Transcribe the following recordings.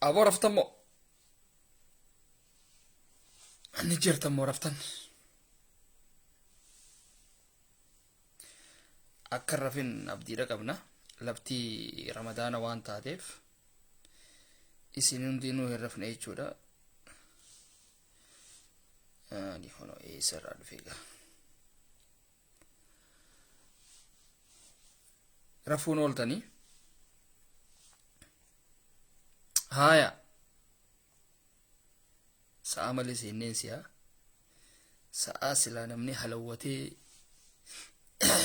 أبو رفتن مو أني جرتن مو رفتن أكرفين أبدي رقبنا لبتي رمضان وان تادف إسنين دينو هرفن إيجودا دي هونو إيسر الفيقا رفون ولتني هايا سأعمل سينين سيا سأسلا نمني حلوتي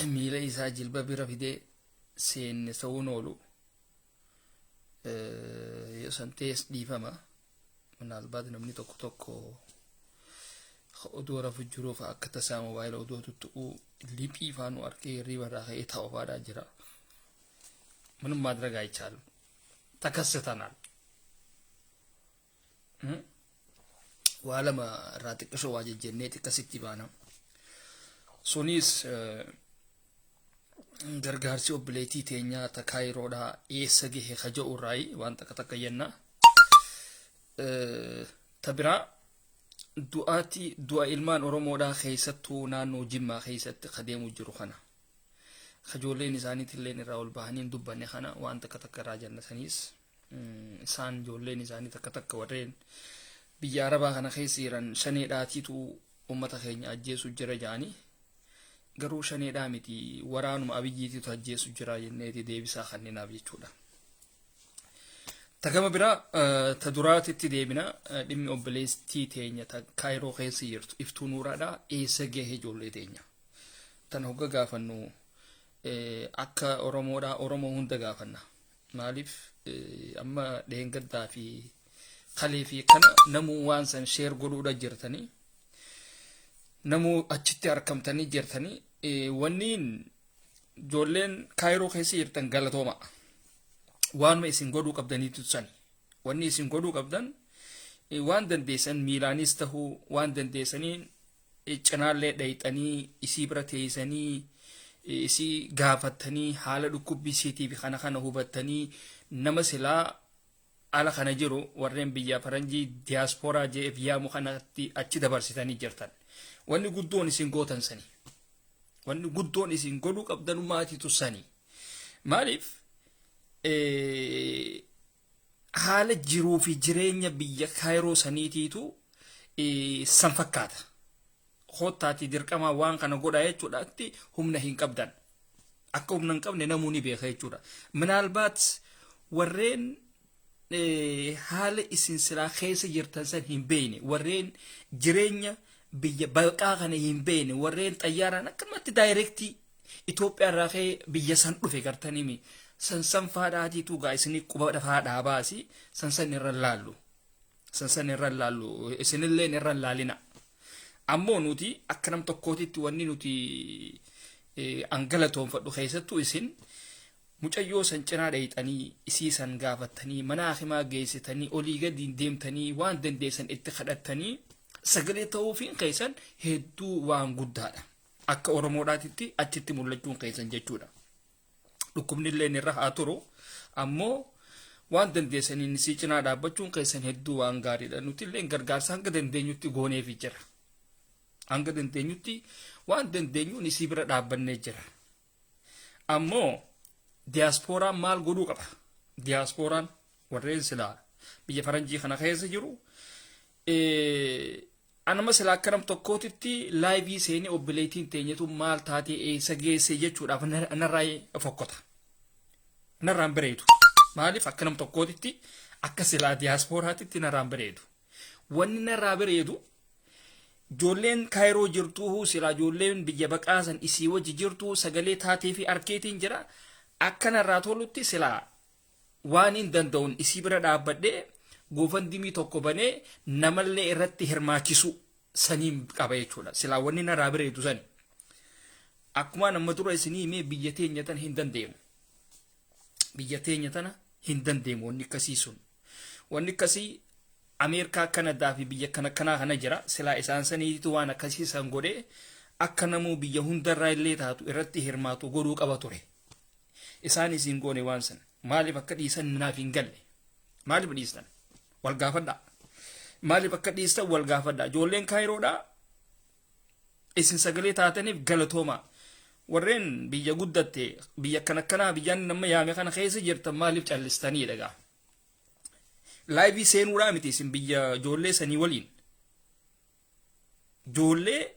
ميلا إسا جلبا برفده سين سونولو يسنتيس ديفما من البعض نمني توكو توكو خودورا في الجروف أكتسا موبايل ودو تتو ليبي فانو أركي ريبا راخي إتاو بادا جرا من مادرا غاي چالو تكستانال وعلما راتك شو واجه جنيتي كسيتي بانا سونيس gargaarsi obboleettii teenyaa takaayiroodhaa essa gahe khaja'u raayi waan takka yenna tabiraa du'a ilmaan oromoodhaa keessattuu naannoo Jimmaa keessatti qadeemu jiru kana khajooleen isaaniitillee irraa ol bahanii dubbanne kana waan takka irraa jannataniis isaan joolleen isaanii takka warreen biyya arabaa kana keessa jiran shaneedhaatiitu ummata keenya ajjeesu jira jaanii garuu shaneedhaa miti waraanuma abiyyiitiitu ajjeesu jira jenneeti deebisaa kanneenaaf jechuudha. Tagama biraa ta duraatitti deebina dhimmi obboleettii teenya ta kaayiroo keessa jirtu Iftuu Nuraadhaa essa gahe ijoollee teenya. Tan hogga gaafannu akka Oromoodhaa Oromoo hunda gaafanna. Maaliif amma dheengaddaa fi kalee fi kana namuu waan san sheer godhuudha jirtanii namuu achitti argamtanii jirtanii wanniin ijoolleen kaayiroo keessa jirtan galatooma waanuma isin godhuu qabdaniitu sani wanni isin godhuu qabdan waan dandeessan miilaanis tahuu waan dandeessaniin cinaallee dhayxanii isii bira teessanii isii gaafattanii haala dhukkubbii isiitii fi kana hubattanii nama silaa ala kana jiru warreen biyya faranjii diaasporaa jeef yaamu kanatti achi dabarsitanii jirtan wanni guddoon isin gootan sani wanni guddoon isin godhuu qabdan maatiitu sani maaliif haala jiruu fi jireenya biyya kaayiroo saniitiitu san fakkaata hottaati dirqama waan kana godhaa jechuudhaatti humna hin qabdan akka humna hin qabne namuu ni beeka jechuudha minaalbaat warreen haala isin silaa keessa jirtan san hin beekne warreen jireenya biyya balqaa kana hin beekne warreen xayyaaraan akkamatti daayirektii Itoophiyaa irraa ka'ee biyya san dhufe gartaniimi sansan faadhaatiitu gaa isinii quba dhafaadhaa baasi sansan irra laallu isinilleen irra laalina ammoo nuti akka nam tokkootitti wanni nuti angalatoonfadhu keessattuu isin mucayyoo san cinaa dhayxanii isii san gaafattanii mana hakimaa geessitanii olii gadi deemtanii waan dandeessan itti kadhattanii sagalee ta'uufiin keessan hedduu waan guddaadha akka Oromoodhaatitti achitti mul'achuun keessan jechuudha dhukkubnillee irra haa turu ammoo waan dandeessaniin isii cinaa dhaabbachuun keessan hedduu waan gaariidha nutillee gargaarsa hanga dandeenyutti gooneef jira hanga dandeenyutti waan dandeenyuun isii bira dhaabbannee jira ammoo diaasporaan maal godhuu qaba diaasporaan warreen silaa biyya faranjii kana keessa jiru anama silaa akka nam tokkootitti laayivii seenii obboleettiin teenyatu maal taatee eessa geesse jechuudhaaf narraa fokkota narraan bareedu maaliif akka nam tokkootitti akka silaa diaasporaatitti narraan bareedu wanni narraa bareedu ijoolleen kaayiroo jirtuu silaa ijoolleen biyya baqaasan isii wajji jirtuu sagalee taatee fi arkeetiin jira akka narraa tolutti silaa waan hin danda'uun isii bira dhaabbadhee goofandimii tokko banee namallee irratti hirmaachisu saniin qaba jechuudha silaa wanni narraa bareedu sani akkuma nama dura isinii himee biyya teenya tana hin dandeemu biyya teenya tana hin dandeemu wanni akkasii sun wanni akkasii Ameerikaa Kanadaa fi biyya kana jira silaa isaan saniitu waan akkasii san godhee akka namuu biyya hundarraa illee taatu irratti hirmaatu godhuu qaba ture isaan isin goone waan san maaliif akka dhiisan naaf hin galle maaliif dhiistan والقافدا مالي بكديستا والقافدا جولين كايرودا اسن سغلي تاتني غلطوما ورين بيا غدته بيا كنكنا بيا نما يامي كان خيس جرت مالي تشلستني دغا لايفي سينورا متي سن بيا جولي سني ولين جولي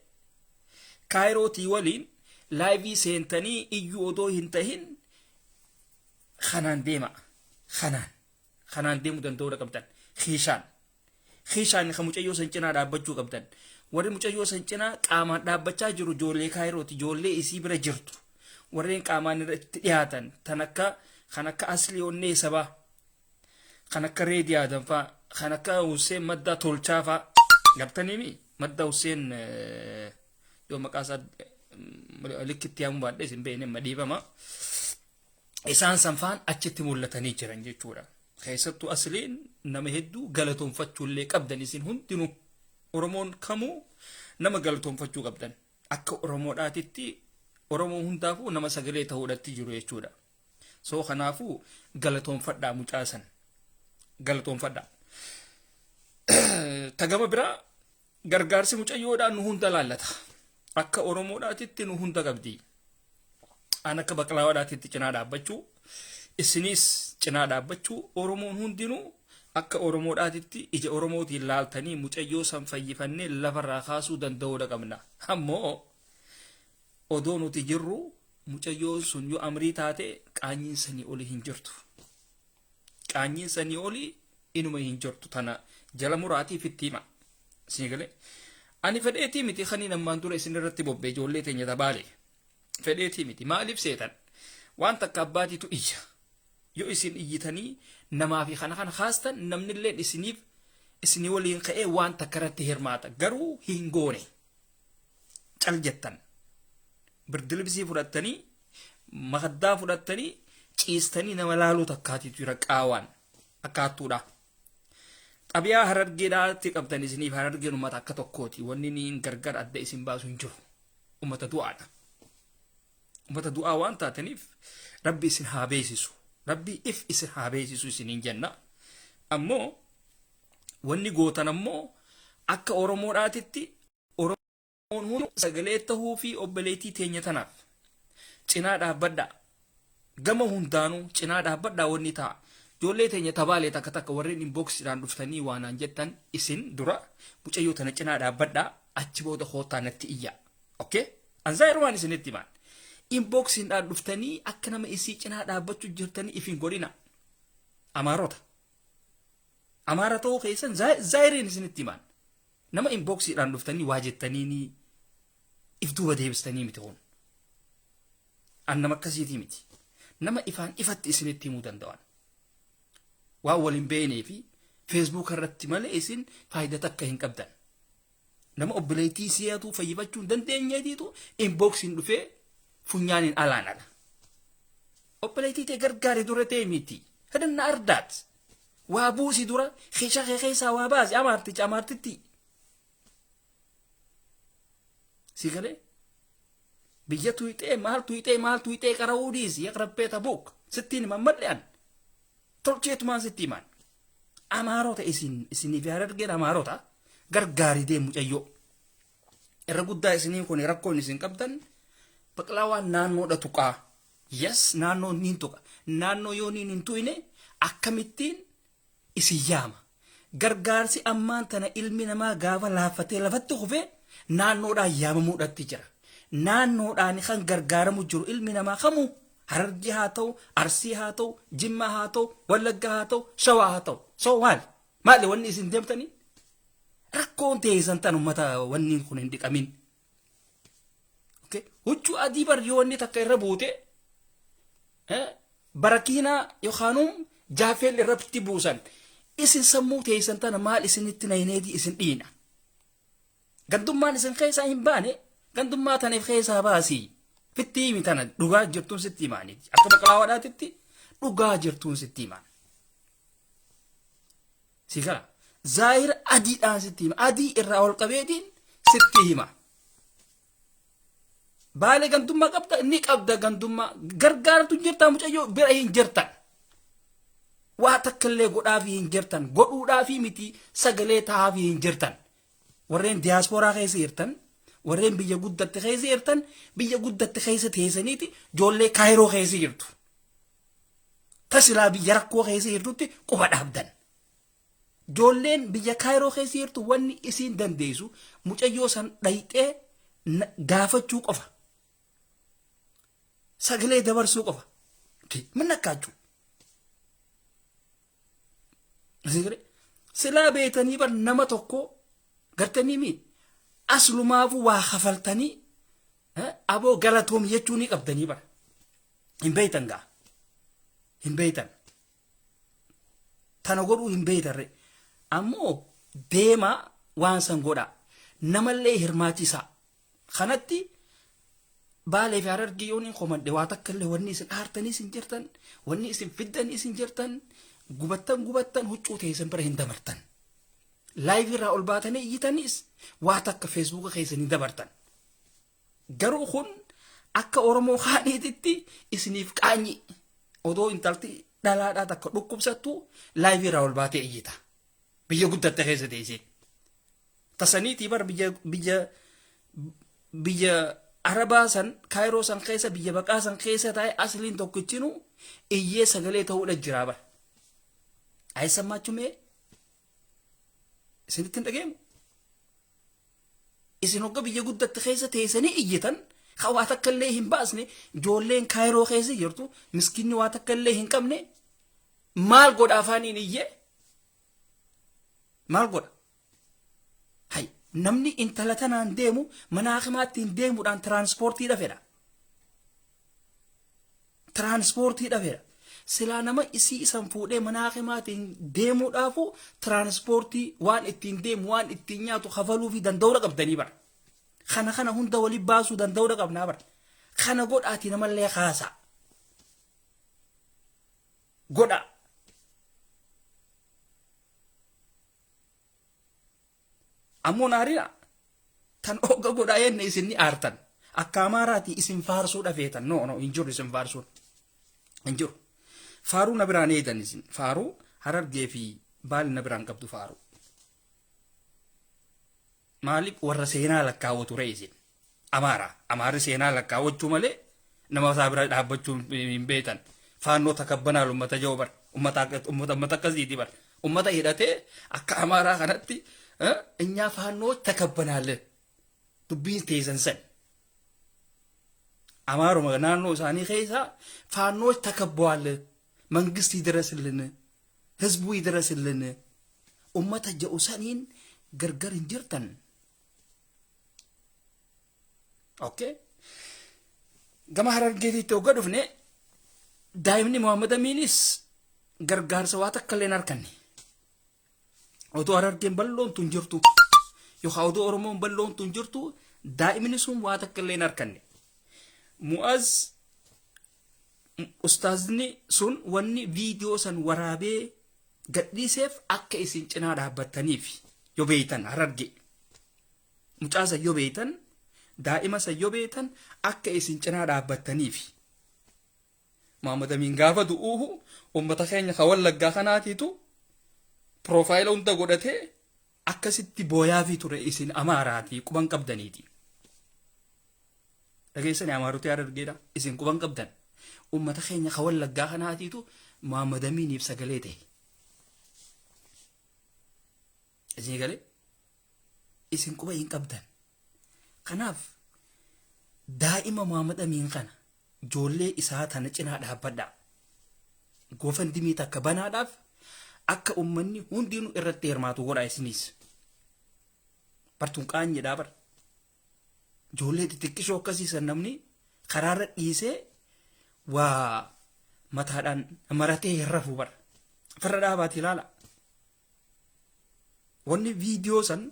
كايروتي ولين لايفي سينتني ايو دو هنتهن خنان ديما خنان ديمو دندورا قبطن خيشان خموچيو سنچنا دابچو قبطن warri mucayyoo sancinaa qaamaan dhaabbachaa jiru ijoollee kaayirooti ijoollee isii bira jirtu warreen qaamaan irratti dhiyaatan tan akka aslii onnee sabaa kan akka reediyaa danfaa kan akka Hussein madda tolchaafaa gartaniimi madda Hussein yoo maqaasaa likkitti yaamu baadhe isin beekne madiibama isaan sanfaan achitti mul'atanii jiran jechuudha keessattuu asliin nama hedduu galatoonfachuullee qabdan isin hundinuu Oromoon kamuu nama galatoonfachuu qabdan akka Oromoodhaatitti Oromoo hundaafuu nama sagalee ta'uudhaatti jiru jechuudha. So kanaafuu galatoonfadhaa mucaasan galatoonfadhaa. Tagama biraa gargaarsi mucayyoodhaan nu hunda laallata. Akka Oromoodhaatitti nu hunda qabdi. An akka Baqlaawaadhaatitti cinaa dhaabbachuu isinis cinaa dhaabbachuu Oromoon hundinuu akka Oromoodhaatitti ija Oromootiin laaltanii mucayyoo san fayyifannee lafarraa kaasuu danda'uudha qabna. Ammoo odoo nuti jirru mucayyoon sun yoo amrii taate qaanyiin sanii olii hin jirtu. Qaanyiin sanii olii inuma hin jirtu tana jala muraatiif itti hima. Sagale ani fedheetii miti kaniin ammaan dura isin irratti bobbee ijoollee teenya tabaale. Fedheetii miti maaliif seetan waan takka abbaatiitu iyya. Yoo isin iyyitanii namaa fi kana haastan namnillee isinii waliin ka'ee waan takka irratti hirmaata garuu hin goone cal jettan birdilibsii fudhattanii makaddaa fudhattanii ciistanii nama laaluu takkaatiitu jira qaawaan akkaattuudha. Xabiyaa Harargeedhaatti qabdan isiniif Harargeen ummata akka tokkooti wanni niin gargar adda isin baasu hin jiru ummata du'aadha. Ummata du'aa waan taataniif Rabbi isin haa beesisu. Rabbi if isin haa beesisu isiniin jenna. Ammoo wanni gootan ammoo akka Oromoodhaatitti Oromoon hundi sagalee tahuu fi obboleettii teenya tanaaf cinaa dhaabbadhaa. Gama hundaanuu cinaa dhaabbadhaa wanni ta'a. Ijoollee teenya tabaalee takka warreen inboksiidhaan dhuftanii waanaan jettan isin dura mucayyoo tana cinaa dhaabbadhaa achi booda hootaa natti iyyaa. Okay? Anzaayirumaan isinitti himaan. Inboxiin dhaan dhuftanii akka nama isii cinaa dhaabbachuu jirtanii ifin godhina. Amaara ta'uu keessan zaayiriin isinitti himaan. Nama inboxiidhaan dhuftanii waa jettanii ni if duuba deebistanii miti hoon. An nama akkasiitii miti. Nama ifaan ifatti isinitti himuu danda'an. Waan waliin beeknee fi Facebook irratti malee isin faayidaa takka hin qabdan. Nama obboleettii siyaatu fayyifachuu hin dandeenyeetiitu inboxiin dhufee funyaaniin alaanadha. Obboleettii ta'e gargaaree dura ta'e miti. Hadanna ardaat. Waa buusii dura keessaa waa baasi amaartitti. Sagale biyya tuyxee maal tuyxee qara'uu dhiisi yaqrabbee tabuuk sittiin mammadhean tolcheetumaan sitti himan. Amaarota isiniif Harargeen amaarota gargaarii deemu mucayyoo. Irra guddaa isinii kun rakkoon isin qabdan Baqlaawaan naannoodha tuqaa. Yes, naannoo niin tuqa. Naannoo yoo niin hin tuyne akkamittiin isin yaama. Gargaarsi ammaan tana ilmi namaa gaafa laaffatee lafatti kufee naannoodhaan yaamamuudhaatti jira. Naannoodhaan kan gargaaramu jiru ilmi namaa kamuu Harargee haa ta'u, Arsii haa ta'u, Jimmaa haa ta'u, Wallaggaa haa ta'u, Shawaa haa ta'u. So maali wanni isin deemtanii? Rakkoon teessan tan ummata wanni kun hin dhiqamin. Huccuu adii bar yoo inni takka irra buute barakiinaa yookaan jaafeel irratti buusan isin sammuu teessan tana maal isinitti nayineetii isin dhiina. Gandummaan isin keessaa hin baane gandummaa taniif keessaa baasii fitti himi tana dhugaa jirtuun sitti himaaniiti. Akka Baqlaawaadhaatitti dhugaa jirtuun sitti himaan. Sagale zaahira adiidhaan sitti hima. Adii irraa ol qabeetiin sitti hima. Baale gandummaa qabda inni qabda gandummaa gargaartu jirta mucayyoo bira hin jirtan. waa takka illee godhaafi hin jirtan godhuudhaafi miti sagalee ta'aafi hin jirtan warreen diaasporaa keessa jirtan warreen biyya guddatte keessa jirtan biyya guddatte keessa teessaniiti ijoollee kaayiroo keessa jirtu tasilaa biyya rakkoo keessa jirtutti quba dhaabdan ijoolleen biyya kaayiroo keessa jirtu wanni isiin dandeessu mucayyoo san dhayxee gaafachuu qofa sagalee dabarsuu qofa min akkaachuu silaa beetanii bar nama tokko gartanii mi aslumaafu waa khafaltanii aboo galatoom jechuu ni qabdanii bar hin beeytan gaa hin beeytan tana godhuu hin beeytarre ammoo deema waan san godha namallee hirmaachisaa kanatti baalee fi Harargee yooniin komandhe waa takka illee wanni isin aartanii isin jirtan wanni isin fiddanii isin jirtan gubattan huccuu teessan bira hin dabartan live irraa ol baatanii iyyitanis waa takka Facebook keessanii dabartan garuu kun akka Oromoo haadhiititti isiniif qaanyi odoo intalti dhalaadhaa takka dhukkubsattu live irraa ol baatee iyyita biyya guddatte keessa teessee tasaniitii bar biyya Arabaa san Kaayiroo san keessa biyya baqaa san keessa taa'e asliin tokkichinu iyyee sagalee ta'uudha jiraa bar ay sammaachumee isinitti hin dhageemu isin hogga biyya guddatte keessa teessanii iyyitan waa takka illee hin baasne ijoolleen Kaayiroo keessa jirtu miskinni waa takka illee hin qabne maal godha afaaniin iyyee maal godha hay namni intala tanaan deemu mana hakimaattiin deemuudhaan tiraanspoortii dhafeedha silaa nama isii isan fuudhee mana hakimaatiin deemuudhaafu tiraanspoortii waan ittiin deemu waan ittiin nyaatu kafaluu fi danda'uudha qabdanii bara kana hunda walii baasuu danda'uudha qabnaa bara kana godhaati namallee kaasa godha ammoo naarina tan hogga godhaa yenne isinni aartan akka amaaraati isin faarsuu dhafeetan no hin jiru isin faarsuun hin jiru faaruu na biraan eedan isin faaruu Harargee fi baali na biraan qabdu faaruu maaliif warra seenaa lakkaawwatu ree isin amaarri seenaa lakkaawwachuu malee nama isaa bira dhaabbachuu hin beetan faannoo takabbanaal ummata jiru bar ummata akkasiiti bar ummata hidhatee akka amaaraa kanatti inyaa faannoo takabbanaal dubbiin teessan san amaaruma naannoo isaanii keessaa faannoo takabbawaal መንግስት ይድረስልን ህዝቡ ይድረስልን ኡመተ ጀኡሰኒን ገርገር እንጅርተን ኦኬ ገማ Harargeeti itti dhufne daa'imni Muhammad Aminis gargaarsa waa takka illee harkanne odoo Harargeen balloon tun jirtu yookaan odoo Oromoon balloon tun jirtu daa'imni sun waa takka illee harkanne mu'az ustaazni sun wanni viidiyoo san waraabee gadhiiseef akka isin cinaa dhaabbattaniif yoo beeytan Harargee mucaasa yoo beeytan daa'ima san yoo beeytan akka isin cinaa dhaabbattaniif Muhammad Amin gaafa du'uuhu ummata keenya ka Wallaggaa kanaatiitu profaayila hunda godhatee akkasitti booyaafi ture isin amaaraatii quban qabdaniiti dhageessanii amaarutii Harargeedha isin quban qabdan ummata keenya ka Wallaggaa kanaatiitu Muhammad Aminiif sagalee ta'e isin galee isin quba hin qabdan kanaaf daa'ima Muhammad Amin kana ijoollee isaa tana cinaa dhaabbadha gofandimii takka banaadhaaf akka ummanni hundinuu irratti hirmaatu godha isinis bartuun qaanyeedhaa bar ijoollee xixiqqishoo akkasiisan namni karaarra dhiisee waa mataadhaan maratee hirrafu bar farra dhaabaati ilaala wanni viidiyoo san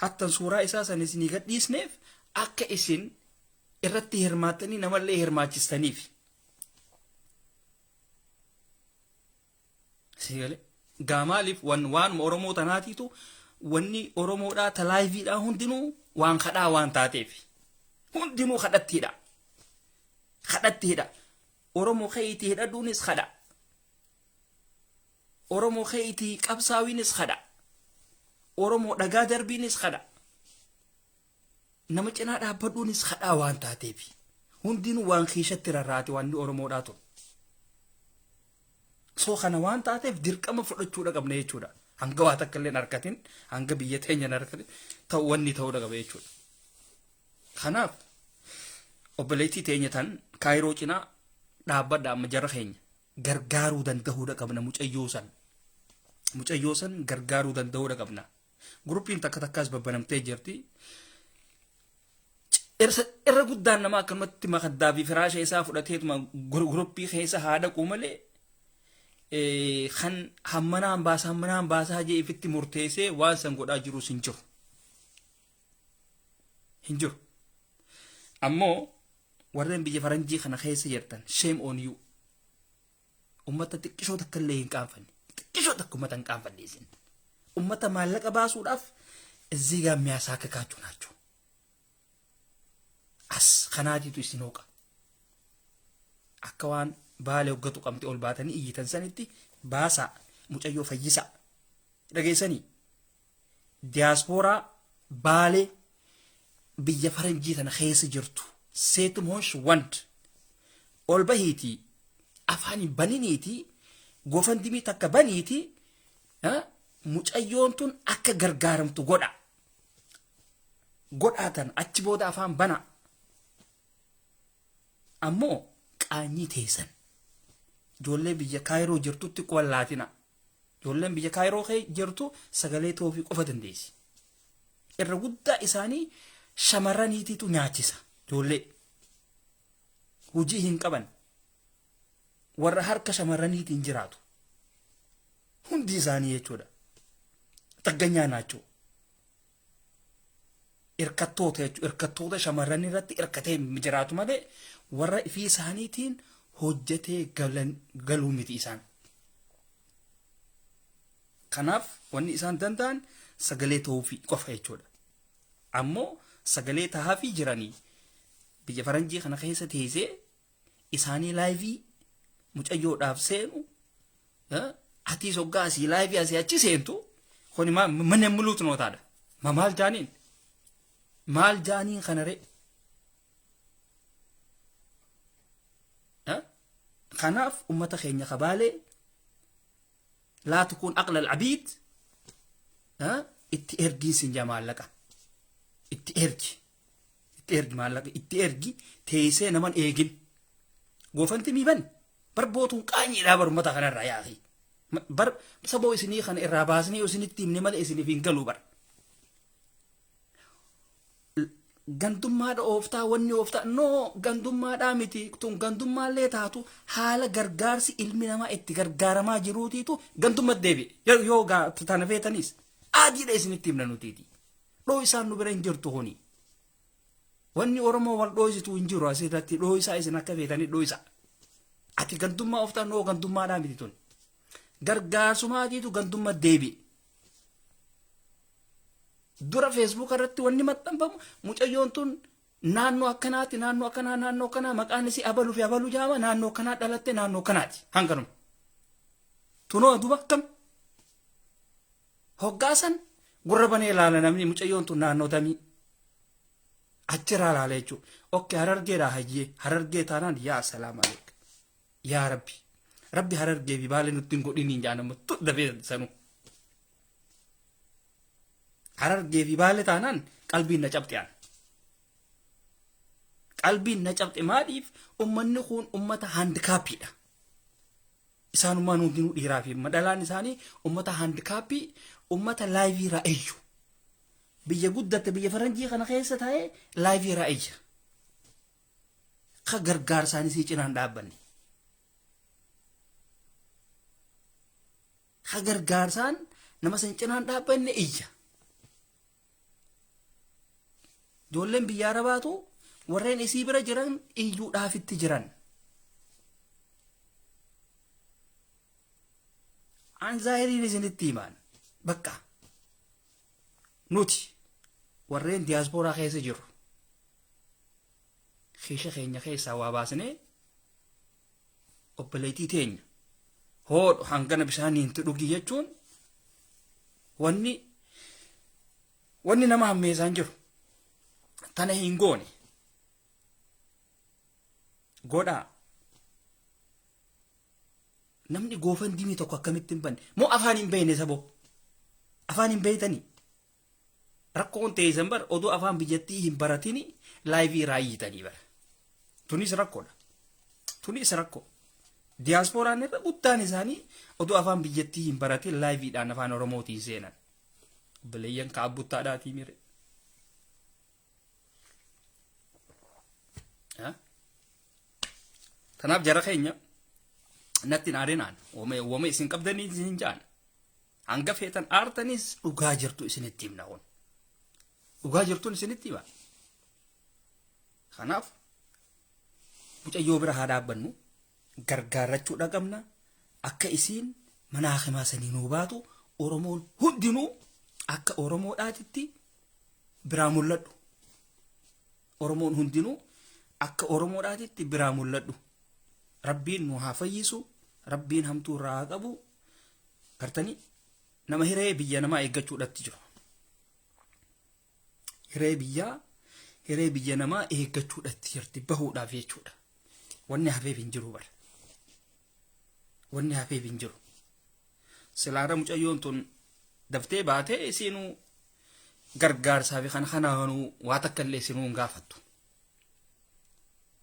hattan suuraa isaa san isinii gadhiisneef akka isin irratti hirmaattanii namallee hirmaachistaniif sigale gaamaaliif waan Oromoo tanaatiitu wanni Oromoodhaa talaayiviidhaa hundinuu waan kadhaa waan taateef hundinuu kadhattiidha Oromoo keeyitii hidhaduunis kadha oromoo keetii qabsaawinis khada oromoo dhagaa darbiinis khada nama cinaa dhaabbadhuunis khada waan taateef hundinuu waan keessatti rarraate waan oromoodhaa tu soo kana waan taateef dirqama fudhachuudha qabna jechuudha hanga waa takka illee harkatin hanga biyya teenya harkatin ta'u wanni ta'uu qaba jechuudha kanaaf obboleettii teenya tan kaayiroo cinaa dhaabbadha amma jarra keenya gargaaruu danda'uudha qabna mucayyoo san gargaaruu danda'uudha qabna gruppiin takka takkaas babbanamtee jirti irra guddaan nama akkanumatti makaddaa fi firaasha isaa fudhateetuma gruppii keessa haadha qumalee kan hammanaan baasaa jee ifitti murteessee waan san godhaa jirus hin jiru ammoo warreen biyya faranjii kana keessa jirtan shame on you ummata xiqqishoo takka illee hin qaanfanne xiqqishoo takka ummata hin qaanfanneesin ummata maallaqa baasuudhaaf እዚህ ጋር የሚያሳክካችሁ ናቸው as kanaatiitu isin hooqa akka waan baalee hoggatu qabxee ol baatanii iyyitan sanitti baasaa mucayyoo fayyisaa dhageessanii diyaaspooraa baalee biyya faranjii tana keessa jirtu seetumosh want ol bahiitii afaan baniniitii gofandimii takka baniitii mucayyoon tun akka gargaaramtu godhaatan achi booda afaan bana ammoo qaanyii teessan ijoollee biyya kaayiroo jirtutti qowallaatina ijoolleen biyya kaayiroo jirtu sagalee toofii qofa dandeessi irra guddaa isaanii shamarraniitiitu nyaachisa ijoollee hujii hin qaban warra harka shamarraniitiin jiraatu hundi isaanii jechuudha tagganyaa naachoo irkattoota shamarran irratti irkatee jiraatu malee warra ifii isaaniitiin hojjetee galuu miti isaan kanaaf wanni isaan danda'an sagalee toofii qofa jechuudha ammoo sagalee tahaafii jiranii biyya faranjii kana keessa teessee isaanii laayivii mucayyoodhaaf seenu ati soggaa asii laayivii asii achi seentu kuni mana muluutu nootaadha maal jaaniin kana ree kanaaf ummata keenya kabaalee laa tukuun aqla alcabiid itti ergii sinja maallaqa itti ergi maallaqa itti ergi teessee naman eegin goofanti miiban barbootuun qaanyiidhaa bar ummata kanarraa yaaqii bar saboo isinii kana irraa baasanii isinitti himne malee isiniif hin galuu bar gandummaadha ooftaa wanni ooftaa no gandummaadhaa miti tun gandummaallee taatu haala gargaarsi ilmi namaa itti gargaaramaa jiruutiitu gandummat deebi'e yoo tana feetanis aadiidha isinitti himna nutiiti dhoo isaan nu bira hin jirtu kuni wanni oromoo wal dhooysitu hin jiru asirratti dhoo isaa isin akka feetanii dhoo isaa ati gandummaa ooftaa no gandummaadhaa miti tun gargaarsumaatiitu gandummat deebi'e dura Facebook irratti wanni maxxanfamu mucayyoon tun naannoo akkanaati naannoo akkanaa maqaan isii abaluu fi abaluu jaama naannoo akkanaa dhalatte naannoo akkanaati hanganum tunoo duba kam hoggaasan gurra banee ilaala namni mucayyoon tun naannoo tamii achirraa ilaala jechuudha okkee harargeedhaa hayyee harargee taanaan yaa salaam aleek yaa rabbi harargee fi baalee nutti hin godhiniin jaanamu dafee sanuu harargee fi baalee taanaan qalbiin na cabxe maaliif ummanni kun ummata handikaappiidha isaanummaa hundinuu dhiiraa fi madalaan isaanii ummata handikaappii ummata laayivii raa'eyyu biyya guddatte biyya faranjii kana keessa taa'ee laayivii raa'eyya ka gargaarsaan isii cinaan dhaabbanne ka gargaarsaan nama san cinaan dhaabbanne iyya ijoolleen biyya arabaatu warreen isii bira jiran iyyuudhaafitti jiran an zaahiriin isinitti himaan bakka nuti warreen diyaaspooraa keessa jiru keesha keenya keessaa waa baasnee obboleettii teenya hoodhu hangana bishaanii inti dhugi jechuun wanni nama hammeessaan jiru tana hin goone godhaa. Namni goofan diimii tokko akkamitti hin banne moo afaan hin beekne saboo afaan hin beeytanii rakkoon teessan bar oduu afaan biyyattii hin baratini laayivii raayyitanii bara tunis rakkoodha. Tunis rakkoo diyaaspooraan irra guddaan isaanii oduu afaan biyyattii hin baratin laayiviidhaan afaan oromootii seenan obboleeyyan kaabbuttaadhaatii mire. Kanaaf jara keenya natti naarinaan wama isin qabdanii isin jaan hanga feetan aartanis dhugaa jirtu isinitti himna kun dhugaa jirtuun isinitti hima. Kanaaf mucayyoo bira haa dhaabbannu gargaarrachuu dhaqabna akka isiin mana hakimaa sanii nuu baatu oromoon hundinuu akka oromoodhaatitti biraa mul'adhu. Oromoon hundinuu akka oromoodhaatitti biraa mul'adhu. Rabbiin nu haa fayyisu, rabbiin hamtuu irraa haa qabu. Gartanii nama hiree biyya namaa eeggachuudhaatti jiru. Hiree biyya namaa eeggachuudhaatti jirti bahuudhaaf jechuudha. Wanni hafeef hin jiru bara. Wanni hafeef hin jiru. Silaara mucayyoon tun daftee baatee isinuu gargaarsaa fi kanaanuu waa takka illee isinuu hin gaafattu.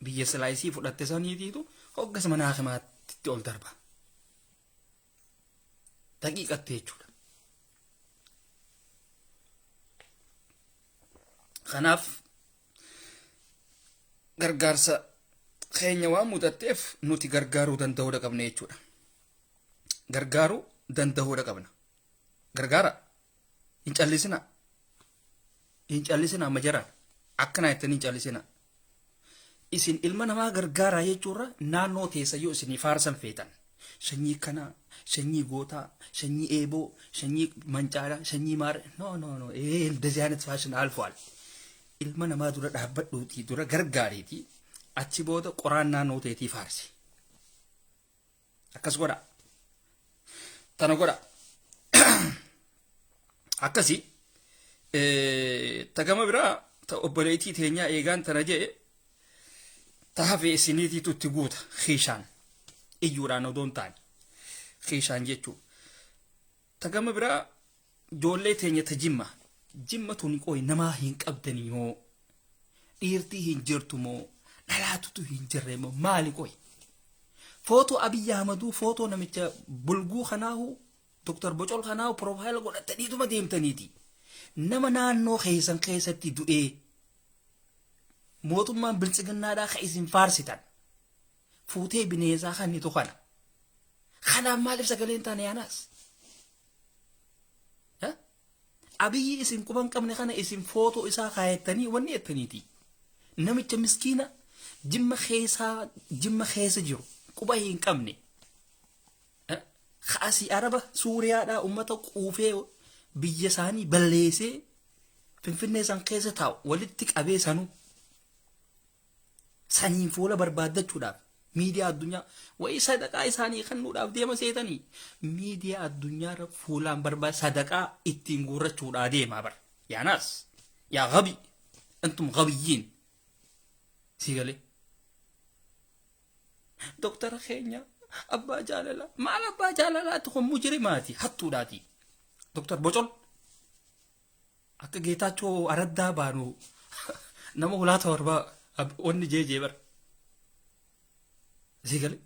Biyya silaa isii fudhatte saniitiitu hoggas mana hakimaatti ol darba. Daqiiqatti jechuudha. Kanaaf gargaarsa keenya waan mudatteef nuti gargaaruu danda'uu qabna jechuudha. Gargaaruu danda'uu qabna. Gargaara hin callisina. Hin callisina majaraan akkana jettanii hin callisina. Isin ilma namaa gargaaraa jechuurra naannoo teessa yoo isinii faarsan feetan. Sanyii kanaa, sanyii gootaa, sanyii eeboo, sanyii mancaadhaa, sanyii maara. No. እንደዚህ አይነት ፋሽን አልፏል. Ilma namaa dura dhaabbadhuutii dura gargaariitii achi booda qoraannaa nooteetii faarsi. Akkas godha. Tana godha. Akkasi tagama biraa ta obboleettii teenyaa eegaan tana jedhe ta hafee isiniitiitu itti guuta xiishaan iyyuudhaan odoon taane xiishaan jechuu. Tagama biraa ijoollee teenya ta Jimma tuni qoy namaa hin qabdanii moo dhiirtii hin jirtu moo dhalaatutu hin jirre moo maali qoy. Footoo Abiyyi Ahmaduu footoo namicha bulguu kanaahu Dr. Bocol kanaahu profaayila godhataniituma deemtaniiti. Nama naannoo keessan keessatti du'ee mootummaan bilchiginnaadhaa ka isin faarsitan fuutee bineensaa kan ni tuqana. Kanaaf maaliif sagaleen taane yaanaas? Abiyyi isin quban qabne kana isin footoo isaa kaayattanii wanni ettaniiti. Namicha miskiina Jimma keessa jiru quba hin qabne. Kaasii Araba Suuriyaadhaa ummata quufee biyya isaanii balleessee Finfinnee san keessa taa'u walitti qabee sanuu saniin fuula barbaaddachuudhaaf miidiyaa addunyaa wayii sadaqaa isaanii kennuudhaaf deema seetanii miidiyaa addunyaarra fuulaan barbaad sadaqaa ittiin guurrachuudhaa deemaa bara. Yaanaas yaa gabi antum gabiyyiin Sagale. Doktara keenya abbaa jaalala maal abbaa jaalalaatti kun mujrimaati hattuudhaati. Dr. Bocol akka Geetaachoo Araddaa baanu nama ulaata warbaa wanni jeejee bara. Sagale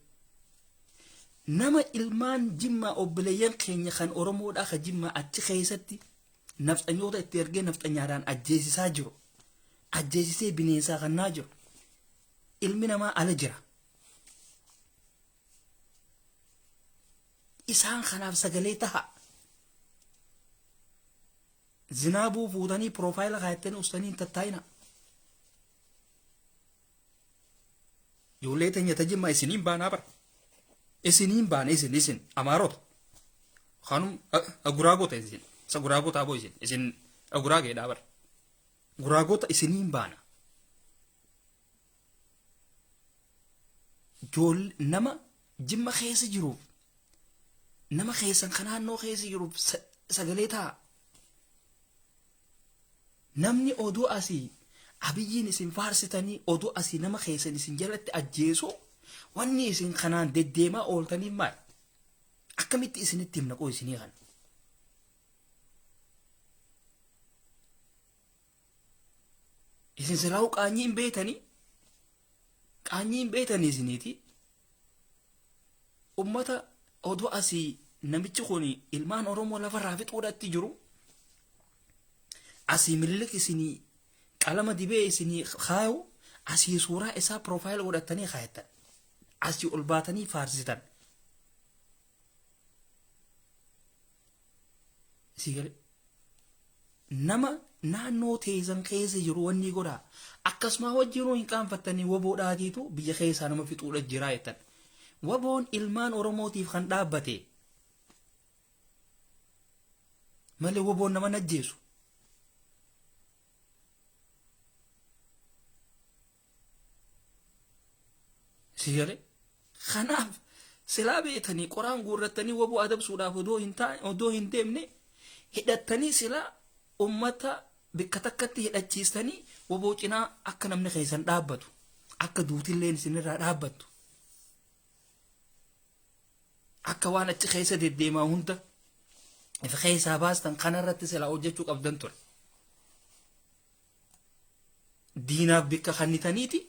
nama ilmaan Jimmaa obboleeyyan keenya kan Oromoodhaa ka Jimmaa achi keessatti nafxanyoota itti ergee nafxanyaadhaan ajjeesisaa jiru. Ajjeesisee bineensaa kannaa jiru. Ilmi namaa ala jira. Isaan kanaaf sagalee taha. Zinaabuu fuutanii profaayila kaayattanii ustaanii tattaayina. Ijoollee teenya ta Jimmaa isiniin baanaa bara. Isiniin baana isin Amaarota. Kanum aguraagota isin. Isa guraagota aboo isin aguraageedhaa bara. Guraagota isiniin baana. Nama Jimma keessa jiruuf nama keessan kanaannoo keessa jiru sagalee ta'a. Namni oduu asii abiyyiin isin faarsitanii oduu asii nama keessan isin jalatti ajjeesu wanni isin kanaan deddeemaa ooltaniif maal? Akkamitti isinitti himna qoo isinii kana? Isin silaa qaanyii hin beetanii isiniiti. Ummata oduu asii namichi kun ilmaan Oromoo lafarraa fixuudhaatti jiru. Asii miliq isinii qalama dibee isinii kaayu asii suuraa isaa profile godhatanii kaayatan. Asii ol baatanii faarsitan. Sagale nama naannoo teessan keessa jiru wanni godhaa akkasuma wajjinuu hin qaanfattanii waboodhaatiitu biyya keessaa nama fixuudha jiraa jettan. Waboon ilmaan Oromootiif kan dhaabbate malee waboon nama najjeesu. Sagale kanaaf silaa beetanii qoraan guurrattanii waboo adabsuudhaaf odoo hin deemne hidhattanii silaa ummata bikka takkatti hidhachiistanii waboo cinaa akka namni keessan dhaabbatu akka duutilleen isinirraa dhaabbattu akka waan achi keessa deddeemaa hunda ifa keessaa baastan kanarratti silaa hojjechuu qabdan ture. Diinaaf bikka kannitaniiti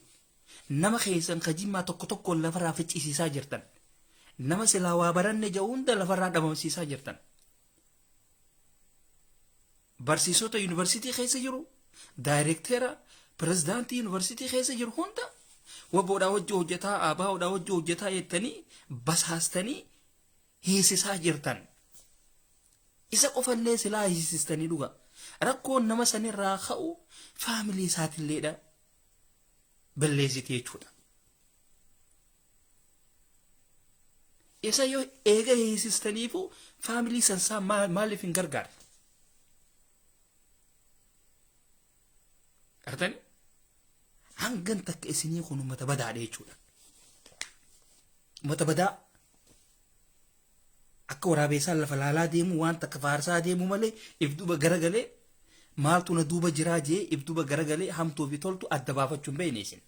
nama keessan ka Jimmaa tokko lafarraa ficcisiisaa jirtan. Nama silaa waa baranne jedhu hunda lafarraa dhabamsiisaa jirtan. Barsiisota yuunivarsiitii keessa jiru, daayirektera, pirezidaantii yuunivarsiitii keessa jiru hunda waboodhaa wajji hojjetaa, aabaa'oodhaa wajji hojjetaa jettanii basaastanii hiisisaa jirtan. Isa qofallee silaa hiisistanii dhuga. Rakkoon nama sanirraa ka'u faamilii isaatiilleedha balleessite jechuudha. Isa yoo eega hiisistaniifu faamilii sansaa maaliif hin gargaarre? Artani hangan takka isinii kun ummata badaadha jechuudha. Ummata badaa akka waraabessaa lafa laalaa deemu waan takka faarsaa deemu malee ibduba garagalee maaltu na duuba jiraa jee ibduba garagalee hamtuu fi toltu adda baafachuun beekne isin.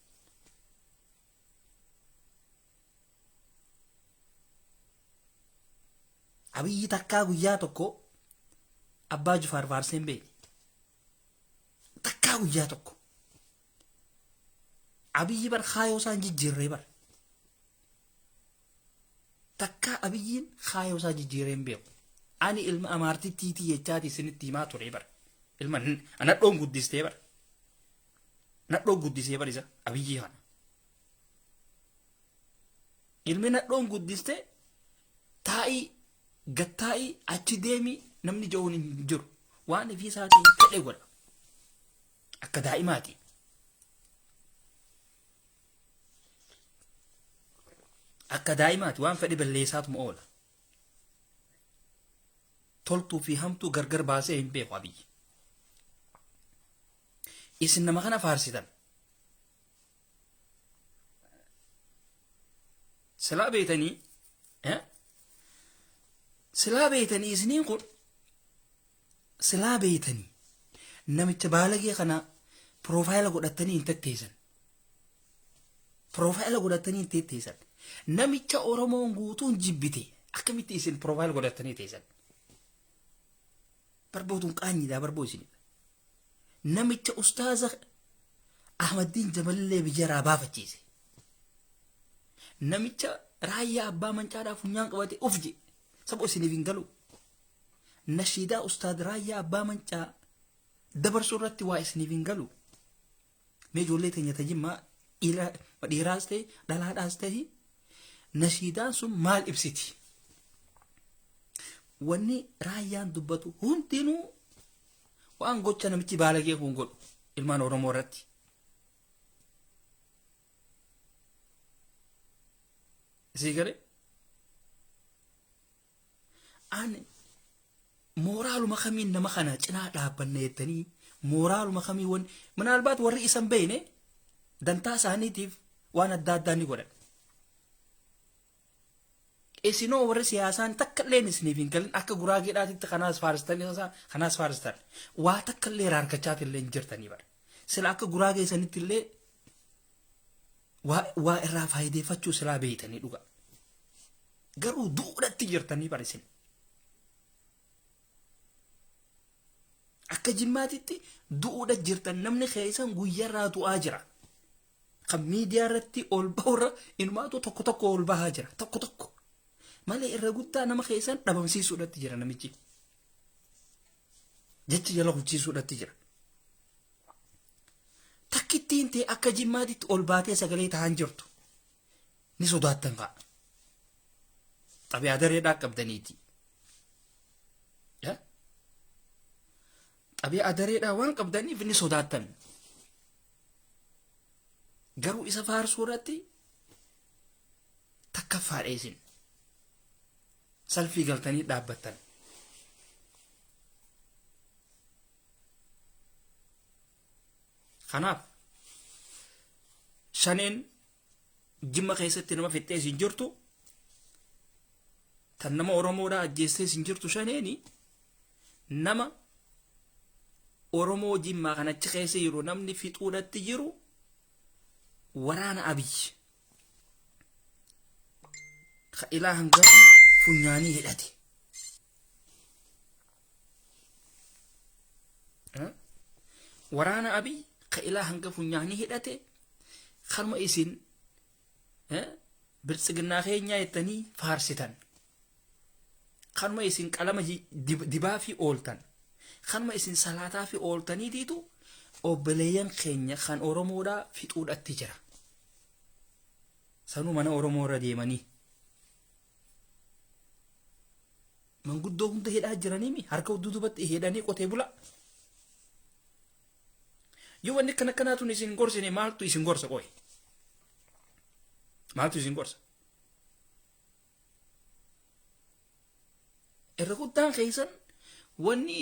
Abiyyi takkaa guyyaa tokko abbaa Jufaar faarsee hin beekne. Takkaa guyyaa tokko abiyyi bar kaayoo isaan jijjiirree bar. Takkaa abiyyiin kaayoo isaa jijjiirree hin beeku. Ani ilma amaartii tiitii jechaati isinitti himaa ture bar. Ilma nadhoon guddistee bar. Nadhoon guddisee bar isa abiyyi kana. Ilmi nadhoon guddistee taa'ii gattaa'ii achi deemii namni ja'uun hin jiru. Waan ifii isaatiin fedhe godha. Akka daa'imaati. Akka daa'imaati waan fedhe balleessaatuma oola. Toltuu fi hamtuu gargar baasee hin beeku abiyyi. Isin nama kana faarsitan. Silaa beetanii isiniin kun silaa beetanii namicha baalagee kana profaayila godhatanii hin tetteessan. Profaayila godhatanii hin tetteessan. Namicha Oromoon guutuun jibbite akkamitti isin profaayila godhatanii teessan. Barbootuun qaanyiidhaa barboo isinidha. Namicha ustaaza Ahmadiin Jamallee biyyaraa baafachiise. Namicha raayyaa abbaa mancaadhaa funyaan qabate ufje saboo isiniif hin galu. Nashiidaa ustaad raayyaa abbaa mancaa dabarsuu irratti waa isiniif hin galu. Mee ijoollee teenya Jimmaa dhiiraas ta'e dhalaadhaas ta'e nashiidaan sun maal ibsiti? Wanni raayyaan dubbatu hundinuu waan gocha namichi baalagee kun godhu ilmaan Oromoo irratti. Sagale ani mooraaluma kamiin nama kana cinaa dhaabbanna jettanii mooraaluma kamii wan manaalbaat warri isan beeyne dantaa isaaniitiif waan adda addaa ni godhan. isinoo warra siyaasaan takka illee isiniif hin galin akka guraageedhaatitti kanaas faaristan waa takka illee raarkachaati illee hin jirtanii bara sila akka guraagee sanitti illee waa irraa faayideeffachuu silaa beeytanii dhuga garuu duudhatti jirtanii bara isin akka jimmaatitti duudha jirtan namni keessan guyyarraa du'aa jira kan miidiyaa irratti ol bahurra inumaatu tokko ol bahaa jira tokko malee irra guddaa nama keessan dhabamsiisuudhatti jira namichi jechi jala hubsiisuudhatti jira takkittiin ta'e akka jimmaatitti ol baatee sagalee ta'an jirtu ni sodaattan fa'a xabiyaa dareedhaa qabdaniiti xabiyaa dareedhaa waan qabdaniif ni sodaattan garuu isa faarsuu irratti takkaffaadha isin salfii galtanii dhaabbattan kanaaf shaneen jimma keessatti nama fixxee isin jirtu tan nama oromoodhaa ajjeestee isin jirtu shaneeni nama oromoo jimmaa kanachi keessa jiru namni fixuudhatti jiru waraana abiyyi ka ilaa hanga funyaanii hidhate waraana abiyyi ka ilaa hanga funyaanii hidhate kanuma isin biltsiginnaa keenyaa jettanii faarsitan kanuma isin qalama dibaa fi ooltan kanuma isin salaataa fi ooltaniitiitu obboleeyyan keenya kan oromoodhaa fixuudhatti jira sanuu mana oromoo irra deemanii manguddoo hunda hidhaa jiraniimi harka dudubatti hidhanii qotee bula yoo wanni kana kanaatuun isin gorsine maaltu isin gorsa qoy maaltu isin gorsa irra guddaan keessan wanni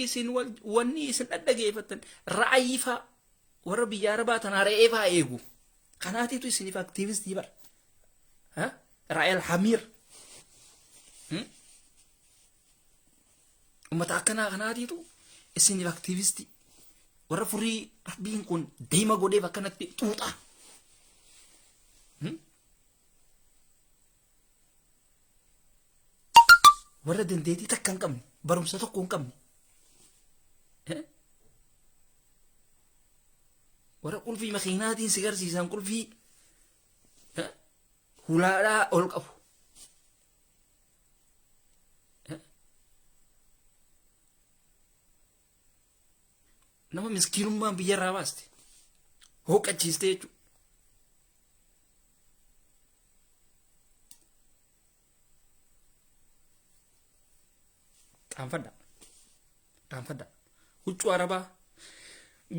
isin dhadhageeffattan ra'ayiifaa warra biyya arabaa tanaa re'eefaa eegu kanaatiitu isiniif aktiivistii bara ra'ayal hamiir umata akkanaa kanaatiitu isiniif aktiivistii warra furii rabbiin kun deema godheef akkanatti xuuxa warra dandeetii takka hin qabne barumsa tokko hin qabne warra qulfii makiinaatiin si garsiisan qulfii hulaadhaa ol qabu nama miskiinummaan biyyarraa baaste hooqachiiste jechuudha qaanfadha huccuu arabaa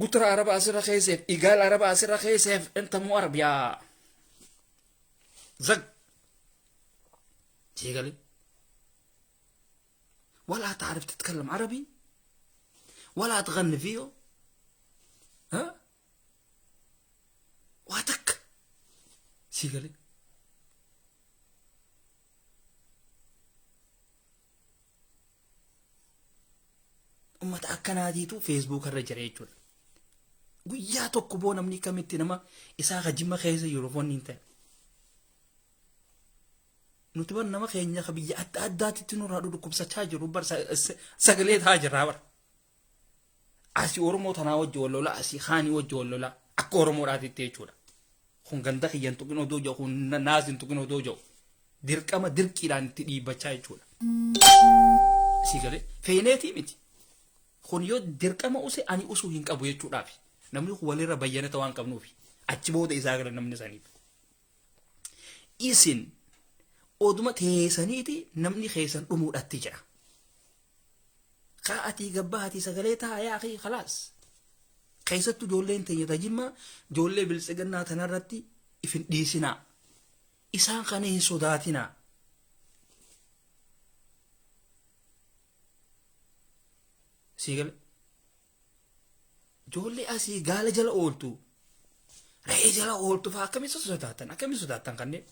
gutra arabaa asirra keesseef igaal arabaa asirra keesseef intamuu arabiyaa zag Sagale ولا تعرف تتكلم عربي ولا تغني فيه واتك Sagale ummata akkanaatiitu feesbuuk irra jira jechuudha guyyaa tokko boo namni kamitti nama isaa Jimmaa keessa jiru fonniin ta'e nuti ban nama keenya ka biyya adda addaatitti nurraa dhukkubsachaa jiru bar sagalee taa jirraa bara asii oromoo tanaa wajji wallola asii haanii wajji wallola akka oromoodhaatitti jechuudha kun ganda kiyyan tuqin odoo jiru kun naasin tuqin odoo jiru dirqama dirqiidhaan itti dhiibbachaa jechuudha Sagale feeneetii miti kun yoo dirqama use ani usuu hin qabu jechuudhaaf namni kun walirra bayyanata waan qabnuufi achi booda isaa gara namni saniif isin oduma teessaniiti namni keessan dhumuudhatti jira ka'atii gabbaatii sagalee taayaa akhi khalaas keessattuu ijoolleen teenya Jimmaa ijoollee biltsiginnaa tanarratti ifin dhiisinaa isaan kana hin sodaatinaa Sagale ijoollee asii gaala jala ooltu re'ee jala ooltu fa'aa akkamitti sodaattan kanneen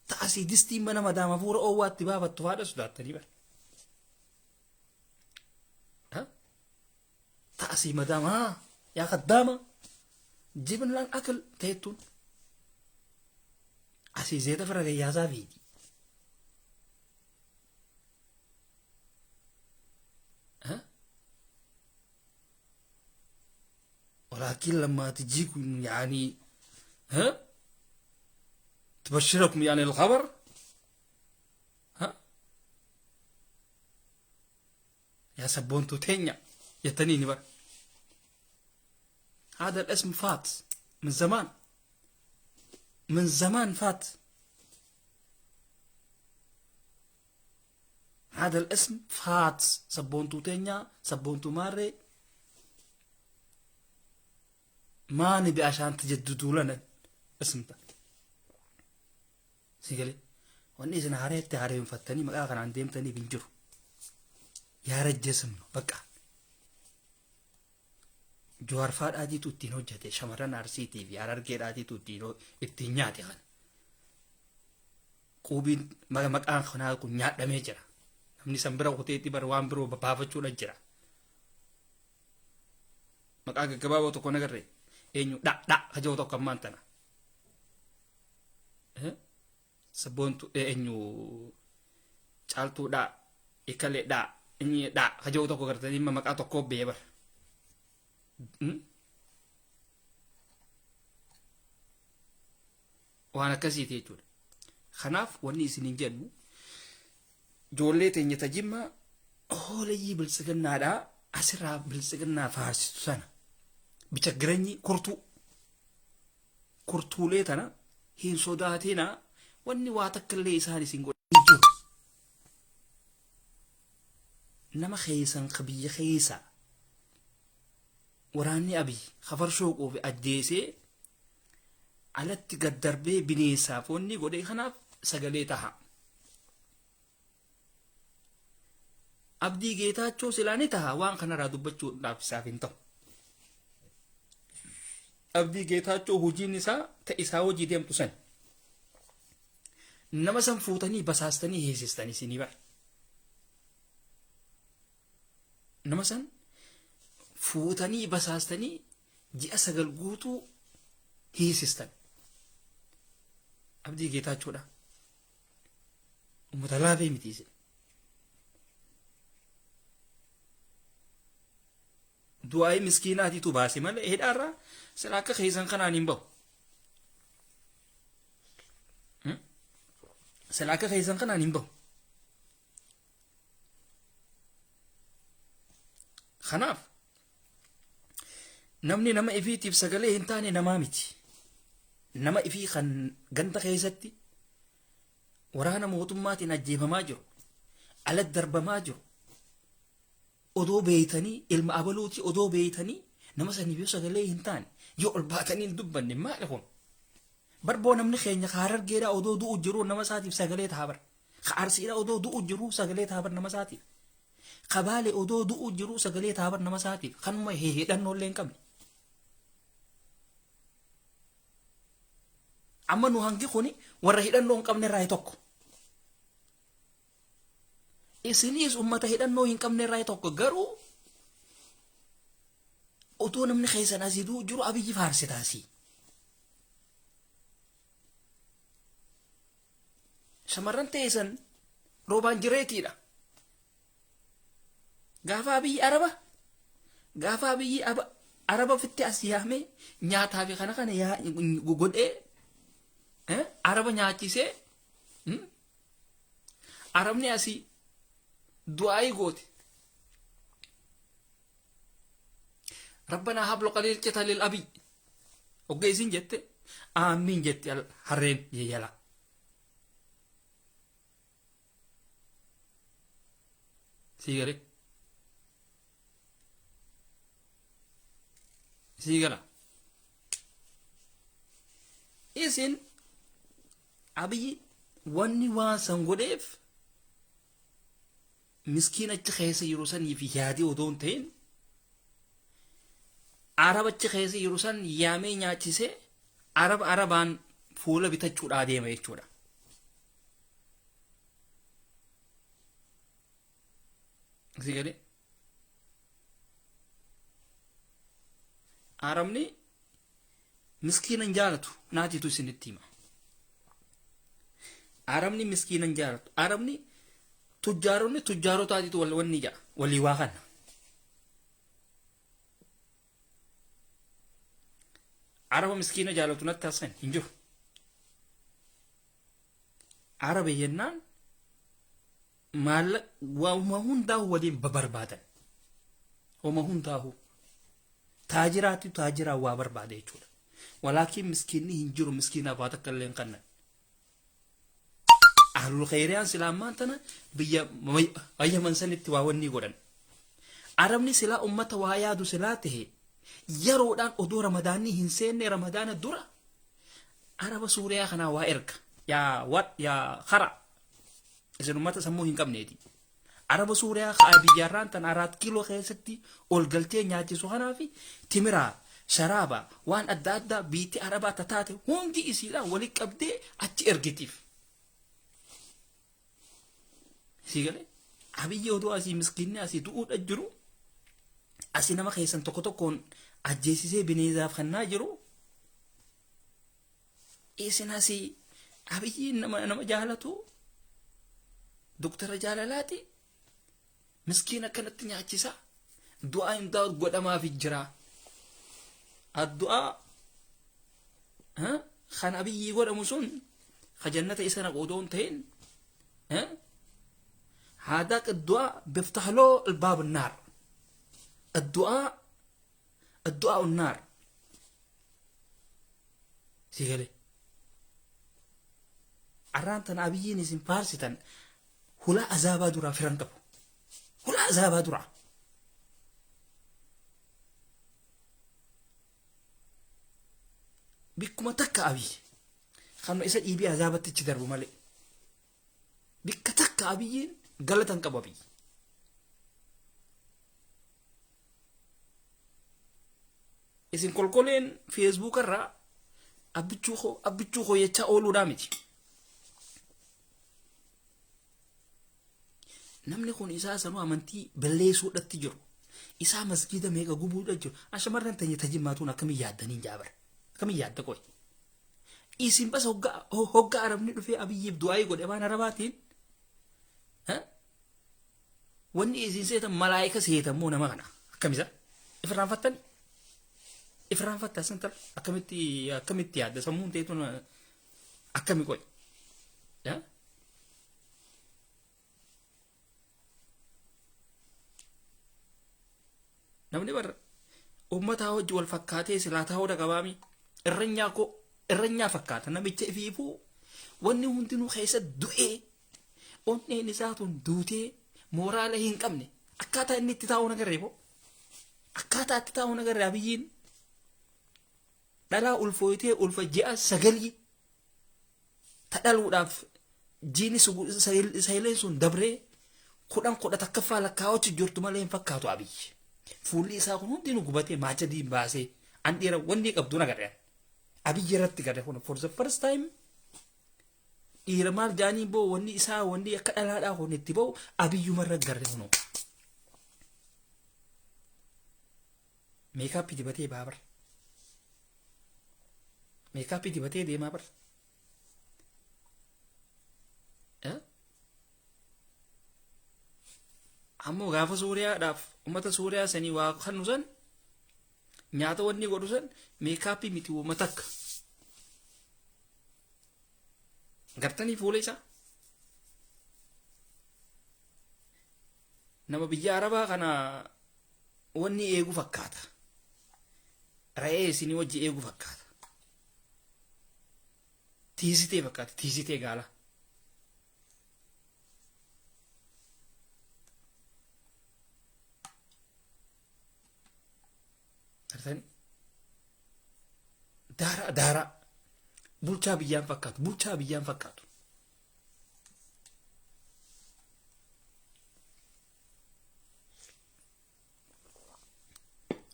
ta asii distiin mana madaama fuura oowwaatti baafattu haadha sodaattanii bara. Ta'asii madaama yaa kaddaama jibinlaan akal ta'ettuun asii zeeta fira gayyaasaa fiiti. ولكن لما تجيكم يعني تبشركم يعني الخبر يا سبونتو تينيا يتنيني بقى هذا الاسم فات من زمان من زمان فات هذا الاسم فات سبونتو تينيا سبونتو ماري ما نبي عشان تجددوا لنا اسمته سيقالي واني سنة عريت تعريم فتاني مقا كان عندهم تاني بنجرو يا رجل اسمه بقى جوار فاد آدي توتينو جاتي شمران عرسيتي في عراركير آدي توتينو اتنياتي خان قوبين مقا خنا كون نيات دميجرا نمني سنبرا وقتيتي بروان برو بابافتشو لجرا مقا قبابو تكون نغري enyu dak kajo to kamantana sabontu enyu chaltu da ikale da enyi da kajo to ko gartani maka to ko bebar wana kasiti tud khanaf wani sinin jennu jolle teenya tajimma hole yibil sigana da asira bil sigana farsitu sana بتجرني كرتو ليتنا هين صداتنا واني واتك اللي ساني سنقول نما خيسا خبي خيسا وراني أبي خفر شوقو في أجديسي على تقدر بي بنيسا فوني قولي خناف سقليتها أبدي جيتا تشو سلاني تها وان خنا رادو بچو ناف سافين تو abdii geetaachoo hojiin isaa ta'isaa hojii deemtu san nama san fuutanii basaastanii heesistanii sinii bara nama san fuutanii basaastanii ji'a 9 guutuu heesistan abdii geetaachoodha ummata laafee mitiise du'aay miskiinaatiitu baase malee hedhaarraa سلاك خيزان خنا نيمبو سلاك خيزان خنا نيمبو خناف نمني نما إفي تيب سجله هنتاني نمامتي نما إفي خن جنت خيزتي ورانا موتوماتي نجيب ماجر على الدرب ماجر أدو بيتني المقابلوتي أدو بيتني نما سنبيو سجله هنتاني يو الباتنين دبني ما لهم بربونا من خيني خارر جيرا أودو دو أجرو نمساتي بسجلات هابر خارسيرا أودو دو أجرو سجلات هابر نمساتي خبالي أودو دو أجرو سجلات هابر نمساتي خنما هي لأنه لين كم أما نوهانجي خوني ورهيد لأنه كم نراي توك إسنيس أمته لأنه كم نراي توك جرو أتو نمني خيسان أزيدو جرو أبي فارسي تاسي شمران تيسان روبان جريتي دا غافا بي غافا بي عربا فتي أسيامي نياتا بي خانا خانا يا قد إيه عربا نياتي سي عربني أسي دعاي قوتي ربنا هب له قليل جتا للأبي وجايزين جت آمين جت الحرين يلا سيجري سيجرا إذن أبي واني واسنغوديف مسكينة تخيس يروسان في هادي ودون تين عرب تخيس يروسان يامي ناتيسي عربان فولا بتجود عادي ما يجودا Sagale Arabni miskiinan jaalatu naatitu isinitti hima. Arabni miskiinan jaalatu. Arabni tujjaaronni tujjaarotaatitu wanni jaa walii waa kana. Araba miskiina jaalatu natti haasan hin jiru. Araba jennaan maallaqa waanuma hundaa'u waliin barbaadan. Wama hundaa'u taajiraatu taajiraa waa barbaada jechuudha. Walaakin miskiinni hin jiru miskiinaaf waa takka illee hin kannan. Ahlul khayriyaan silaamaan tana biyya ayyaman sanitti waa wanni godhan. Arabni silaa ummata waa yaadu silaa tahe yeroodhaan odoo ramadaanni hin seenne ramadaana dura Araba Suuriyaa kanaa waa erga. Yaa khara isin ummata sammuu hin qabneeti. Araba Suuriyaa kaa biyyaarraan tan 4 kiiloo keessatti ol galtee nyaachisu kanaa fi timiraa sharaaba waan adda addaa biitti Arabaa tataate hundi isiidhaan walitti qabdee achi ergitiif. Sagale abiyyi odoo asii miskiinni asii du'uudha jiru asii nama keessan tokko tokkoon ajjeesisee bineezaaf kannaa jiru isin asii abiyyi nama jaalatu doktara jaalalaati miskiina kanatti nyaachisa du'aa hin ta'u godhamaaf jira addu'aa kan abiyyi godhamu sun khajannata isa naqodoon ta'in هذاك الدعاء بيفتح له الباب النار. الدعاء النار. Sagale arrantan abiyyin isin faarsitan hula azabaa duraa firan qabu. Hula azabaa duraa. Bikkuma takka abiyyi kan isa dhiibii azabatti ichi darbu malee. Bikka takka abiyyin galatan qaba biyyi. Isin kolkoleen Facebook irraa abbichuu koo jecha ooluudhaa miti. Namni kun isaa sanuu amantii balleessuudhatti jiru. Isaa masgiida meeqa gubuudha jiru. Ashamarran tanya tajimmaatuun akkamiin yaaddanii jaabar. Akkamiin yaadda qoy. Isin bas hoggaa arabni dhufee abiyyiif du'aayii godhe waan arabaatiin. Wanni isin seetan malaayika seetan moo nama kana akkamisa ifraan fattan santar akkamitti yaadda sammuun teetun akkami qoy namni bar ummataa hojii wal fakkaatee silaataa hooda qabaami irranyaa fakkaata namicha ifiifuu wanni hundinuu keessa du'ee onneen isaatun duutee moraala hin qabne akkaataa inni itti taa'uu nagarree boo akkaataa itti taa'uu nagarree abiyyiin dhalaa ulfooyitee ulfa ji'a 9 tadhaluudhaaf jiini sayileen sun dabree 10 takkaffaa lakkaa'ochi jirtu malee hin fakkaatu abiyyi fuulli isaa kun hundinuu gubatee maacha diin baasee an dhiira wanni qabdu nagarree abiyyi irratti garee kun for the first time dhiira maal jaanii boo wanni isaa wanni akka dhalaadhaa kun itti boo abiyyumarra garre kunoo meekaappii dibatee baabar meekaappii dibatee deemaa bar ammoo gaafa Suuriyaadhaaf ummata Suuriyaa sanii waa kannu san nyaata wanni godhu san meekaappii miti wama takka gartanii fuula isaa nama biyya Arabaa kana wanni eegu fakkaata ra'ee isinii wajji eegu fakkaata tiisitee fakkaata tiisitee gaala gartanii daara bulchaa biyyaan fakkaatu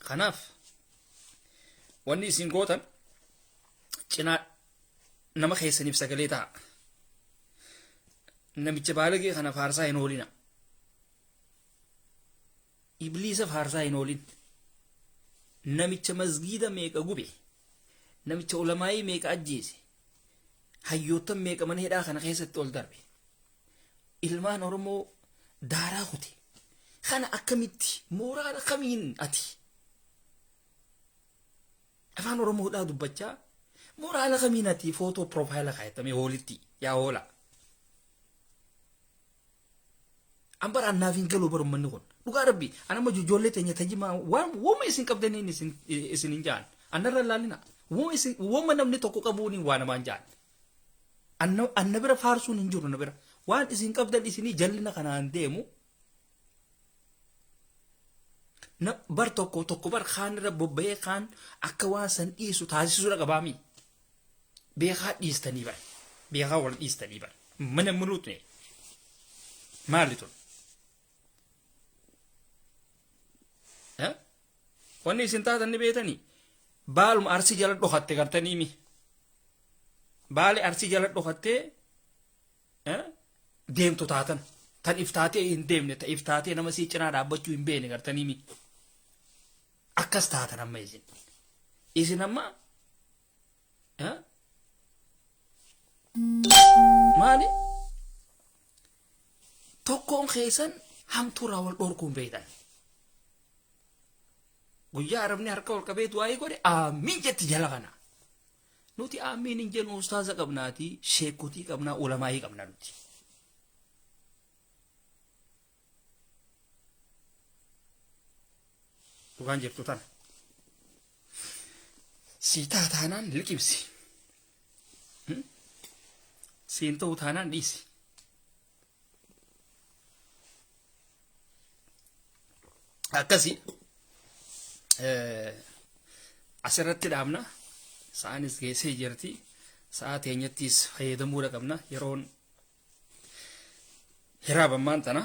kanaaf wanni isin gootan cinaa nama keessaniif sagalee ta'a namicha baalagee kana faarsaa hin oolina ibliisa faarsaa hin oolin namicha masgiida meeqa gube namicha ulamaa'ii meeqa ajjeese hayyoottan meeqa mana hidhaa kana keessatti ol darbe ilmaan oromoo daaraa kute kana akkamitti mooraala kamiin ati afaan oromoodhaa dubbachaa mooraala kamiin ati footoo profaayila kaayatame hoolitti yaa hoola ambar annaafin galuu barummanni kun dhugaa rabbi anama ijoollee teenya tajjimaa waan isin qabdaniin isin hin jaan annarra laalina waan namni tokko qabuuni waan namaan jaan anna bira faarsuun hin jiru na bira waan isin qabdan isinii jallina kanaan deemu na bar tokko bar kaan irra bobba'ee kaan akka waan san dhiisu taasisuudha qabaami beekaa dhiistanii bar beekaa wal dhiistanii bar mana muluutne maali tun wanni isin taatan ni beetanii baaluma arsii jala dhokatte gartanii mi baali arsii jala dhokattee deemtu taatan tan iftaatee hin deemne ta iftaatee nama sii cinaa dhaabbachuu hin beene gartanii mi akkas taatan amma isin amma maali tokkoon keessan hamtuuraa wal dhorkuun beetan guyyaa arabni harka wal qabeetu waa'ee godhe aamiin jetti jala kana nuti aamiin hin jennu ustaaza qabnaati sheekotii qabnaa ulamaa'ii qabnaa nuti dhugaan jirtu tana sii taataanaan liqimsi siin ta'u taanaan dhiisi akkasii asirratti dhaabna sa'aanis geessee jirti sa'a teenyattis fayyadamuudha qabna yeroon hiraabammaan tana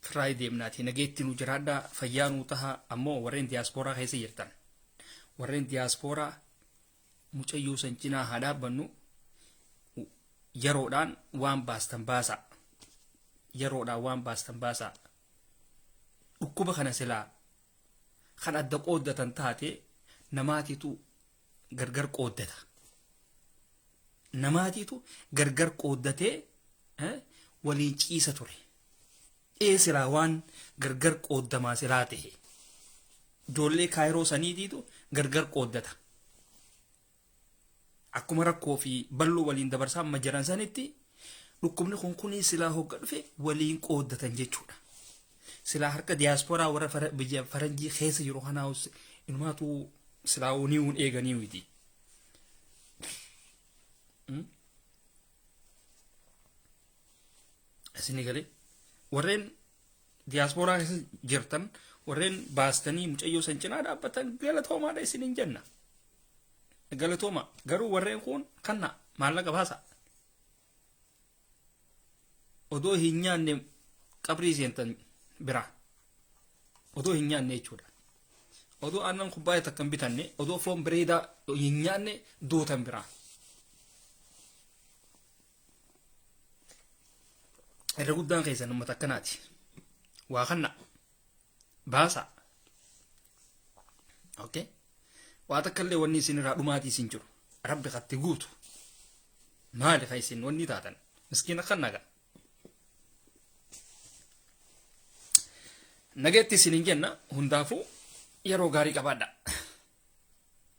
firaa deemnaati nageetti nu jiraadhaa fayyaa nuu taha ammoo warreen diyaaspooraa keessa jirtan warreen diyaaspooraa mucayyuu san cinaa haa dhaabbannu yeroodhaan waan baastan baasaa yeroodhaan waan baastan baasaa dhukkuba kana silaa kan adda qooddatan taate namaatiitu gargar qooddata namaatiitu gargar qooddatee waliin ciisa ture silaa waan gargar qooddamaa silaa ta'e ijoollee kaayiroo saniitiitu gargar qooddata akkuma rakkoo fi balluu waliin dabarsaa amma jiran sanitti dhukkubni kun silaa hogga dhufe waliin qooddatan jechuudha silaa harka diyaaspooraa warra biyya faranjii keessa jiru kanaa inumaatu silaa uniiwun eeganii miti asini galee warreen diyaaspooraa keessa jirtan warreen baastanii mucayyoo san cinaa dhaabbatan galatoomaadha isinin jenna galatooma garuu warreen kun kanna maallaqa baasa odoo hin nyaanne qabrii seentan bira odoo hin nyaanne jechuudha odoo aannan kubbaayee takkan bitanne odoo foon bireedaa hin nyaanne duutan bira irra guddaan keessan ummata akkanaati waa kanna baasa okay waa takkallee wanni isin irraa dhumaatii isin jiru rabbi qatti guutu maali ka isin wanni taatan miskiina kannaga nageetti isin hin jenna hundaafuu yeroo gaarii qabaadha